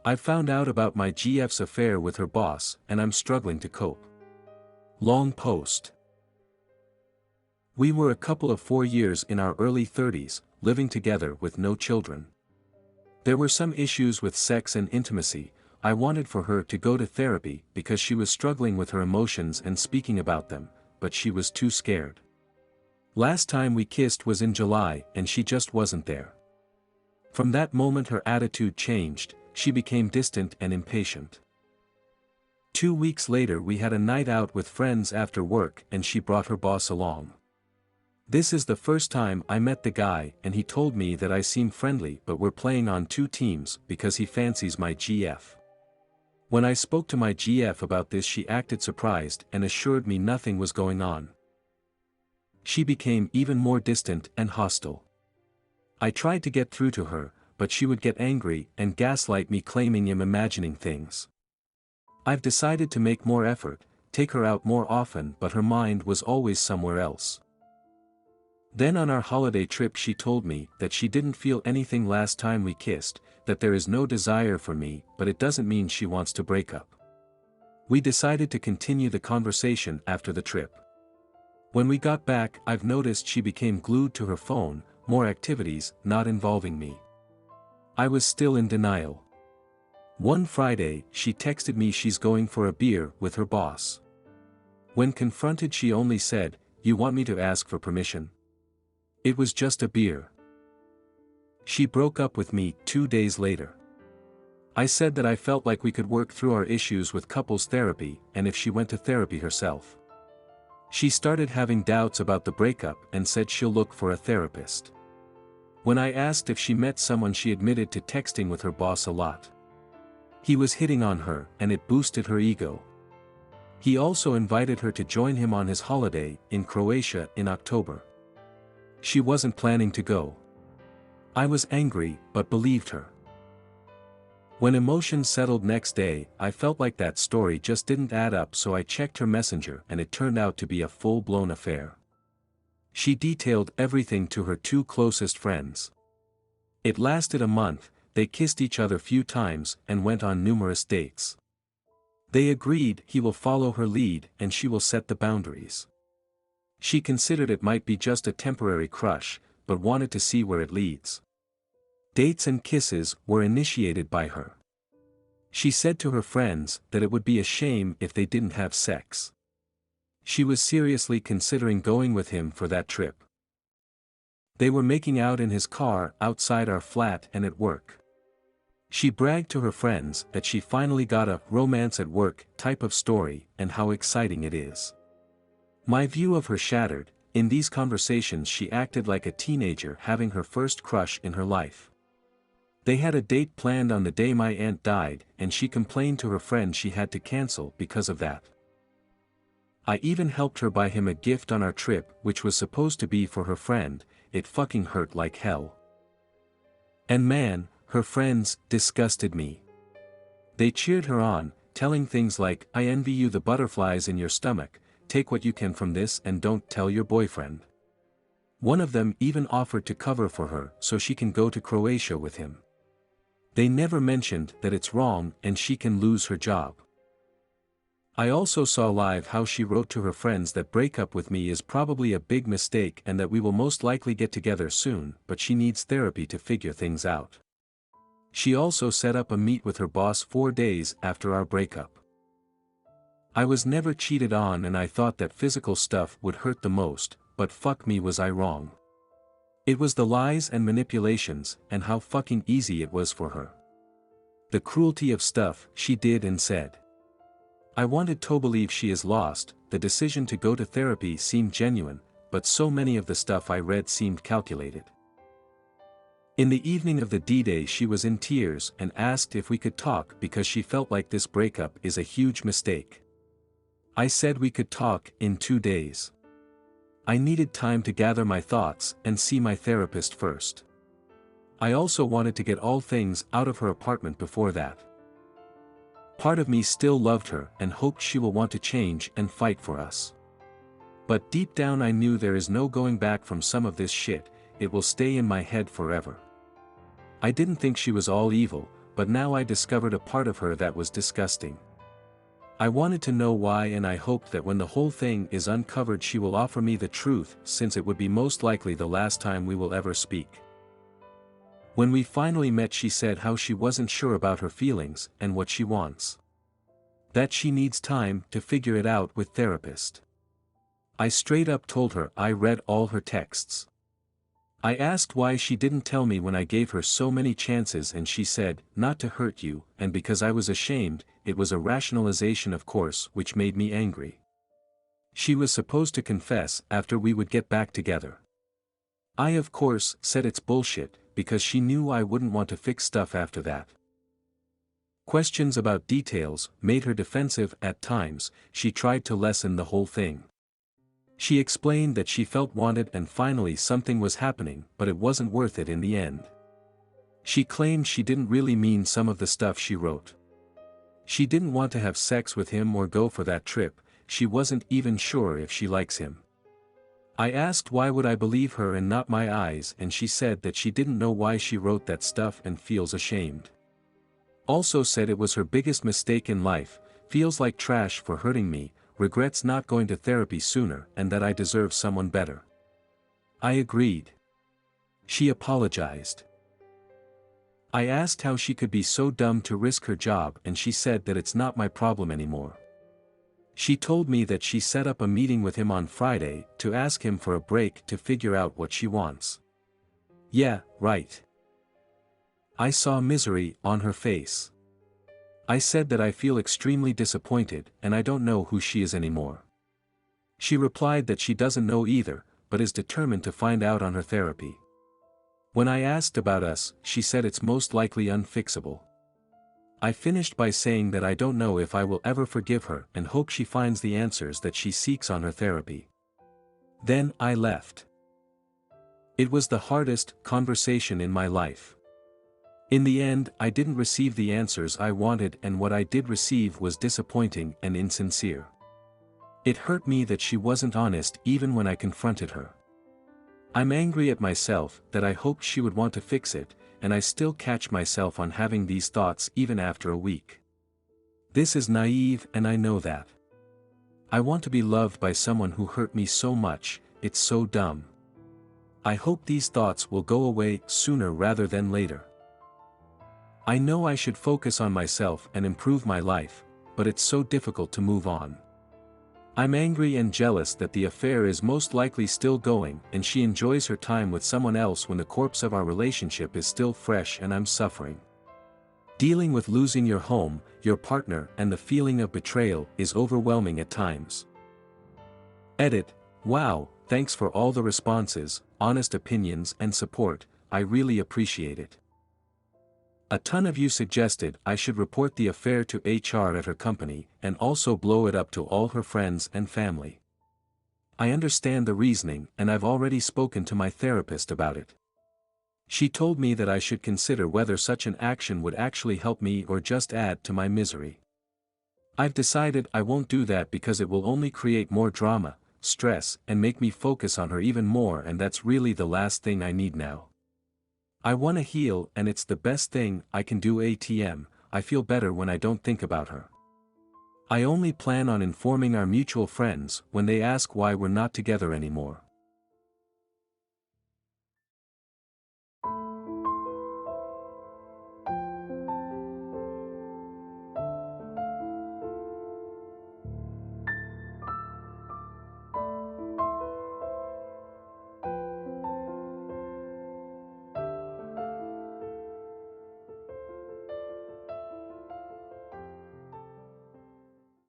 I found out about my GF's affair with her boss and I'm struggling to cope. Long post. We were a couple of 4 years in our early 30s, living together with no children. There were some issues with sex and intimacy. I wanted for her to go to therapy because she was struggling with her emotions and speaking about them, but she was too scared. Last time we kissed was in July and she just wasn't there. From that moment her attitude changed, she became distant and impatient. 2 weeks later we had a night out with friends after work and she brought her boss along. This is the first time I met the guy and he told me that I seem friendly but we're playing on 2 teams because he fancies my GF. When I spoke to my GF about this she acted surprised and assured me nothing was going on. She became even more distant and hostile. I tried to get through to her, but she would get angry and gaslight me claiming I'm imagining things. I've decided to make more effort, take her out more often but her mind was always somewhere else. Then on our holiday trip she told me that she didn't feel anything last time we kissed, that there is no desire for me but it doesn't mean she wants to break up. We decided to continue the conversation after the trip. When we got back I've noticed she became glued to her phone, more activities not involving me. I was still in denial. One Friday she texted me she's going for a beer with her boss. When confronted she only said, "You want me to ask for permission?" It was just a beer. She broke up with me 2 days later. I said that I felt like we could work through our issues with couples therapy and if she went to therapy herself. She started having doubts about the breakup and said she'll look for a therapist. When I asked if she met someone she admitted to texting with her boss a lot. He was hitting on her and it boosted her ego. He also invited her to join him on his holiday in Croatia in October. She wasn't planning to go. I was angry but believed her. When emotions settled next day I felt like that story just didn't add up so I checked her messenger and it turned out to be a full-blown affair. She detailed everything to her 2 closest friends. It lasted a month, they kissed each other few times and went on numerous dates. They agreed he will follow her lead and she will set the boundaries. She considered it might be just a temporary crush, but wanted to see where it leads. Dates and kisses were initiated by her. She said to her friends that it would be a shame if they didn't have sex. She was seriously considering going with him for that trip. They were making out in his car outside our flat and at work. She bragged to her friends that she finally got a romance at work type of story and how exciting it is. My view of her shattered. In these conversations she acted like a teenager having her first crush in her life. They had a date planned on the day my aunt died and she complained to her friend she had to cancel because of that. I even helped her buy him a gift on our trip which was supposed to be for her friend. It fucking hurt like hell. And man, her friends disgusted me. They cheered her on, telling things like, "I envy you the butterflies in your stomach, take what you can from this and don't tell your boyfriend." One of them even offered to cover for her so she can go to Croatia with him. They never mentioned that it's wrong and she can lose her job. I also saw live how she wrote to her friends that breakup with me is probably a big mistake and that we will most likely get together soon, but she needs therapy to figure things out. She also set up a meet with her boss 4 days after our breakup. I was never cheated on and I thought that physical stuff would hurt the most, but fuck me was I wrong. It was the lies and manipulations and how fucking easy it was for her. The cruelty of stuff she did and said. I wanted to believe she is lost. The decision to go to therapy seemed genuine, but so many of the stuff I read seemed calculated. In the evening of the D-Day she was in tears and asked if we could talk because she felt like this breakup is a huge mistake. I said we could talk in 2 days. I needed time to gather my thoughts and see my therapist first. I also wanted to get all things out of her apartment before that. Part of me still loved her and hoped she will want to change and fight for us. But deep down I knew there is no going back from some of this shit, it will stay in my head forever. I didn't think she was all evil, but now I discovered a part of her that was disgusting. I wanted to know why, and I hoped that when the whole thing is uncovered she will offer me the truth, since it would be most likely the last time we will ever speak. When we finally met, she said how she wasn't sure about her feelings and what she wants. That she needs time to figure it out with therapist. I straight up told her I read all her texts. I asked why she didn't tell me when I gave her so many chances, and she said, not to hurt you, and because I was ashamed. It was a rationalization, of course, which made me angry. She was supposed to confess after we would get back together. I of course said it's bullshit, because she knew I wouldn't want to fix stuff after that. Questions about details made her defensive at times. She tried to lessen the whole thing. She explained that she felt wanted and finally something was happening, but it wasn't worth it in the end. She claimed she didn't really mean some of the stuff she wrote. She didn't want to have sex with him or go for that trip. She wasn't even sure if she likes him. I asked why would I believe her and not my eyes, and she said that she didn't know why she wrote that stuff and feels ashamed. Also said it was her biggest mistake in life, feels like trash for hurting me, regrets not going to therapy sooner, and that I deserve someone better. I agreed. She apologized. I asked how she could be so dumb to risk her job, and she said that it's not my problem anymore. She told me that she set up a meeting with him on Friday to ask him for a break to figure out what she wants. Yeah, right. I saw misery on her face. I said that I feel extremely disappointed and I don't know who she is anymore. She replied that she doesn't know either, but is determined to find out on her therapy. When I asked about us, she said it's most likely unfixable. I finished by saying that I don't know if I will ever forgive her and hope she finds the answers that she seeks on her therapy. Then I left. It was the hardest conversation in my life. In the end, I didn't receive the answers I wanted, and what I did receive was disappointing and insincere. It hurt me that she wasn't honest even when I confronted her. I'm angry at myself that I hoped she would want to fix it, and I still catch myself on having these thoughts even after a week. This is naive, and I know that. I want to be loved by someone who hurt me so much. It's so dumb. I hope these thoughts will go away sooner rather than later. I know I should focus on myself and improve my life, but it's so difficult to move on. I'm angry and jealous that the affair is most likely still going and she enjoys her time with someone else when the corpse of our relationship is still fresh and I'm suffering. Dealing with losing your home, your partner, and the feeling of betrayal is overwhelming at times. Edit. Wow, thanks for all the responses, honest opinions and support. I really appreciate it. A ton of you suggested I should report the affair to HR at her company and also blow it up to all her friends and family. I understand the reasoning, and I've already spoken to my therapist about it. She told me that I should consider whether such an action would actually help me or just add to my misery. I've decided I won't do that because it will only create more drama, stress, and make me focus on her even more, and that's really the last thing I need now. I want to heal, and it's the best thing I can do. I feel better when I don't think about her. I only plan on informing our mutual friends when they ask why we're not together anymore.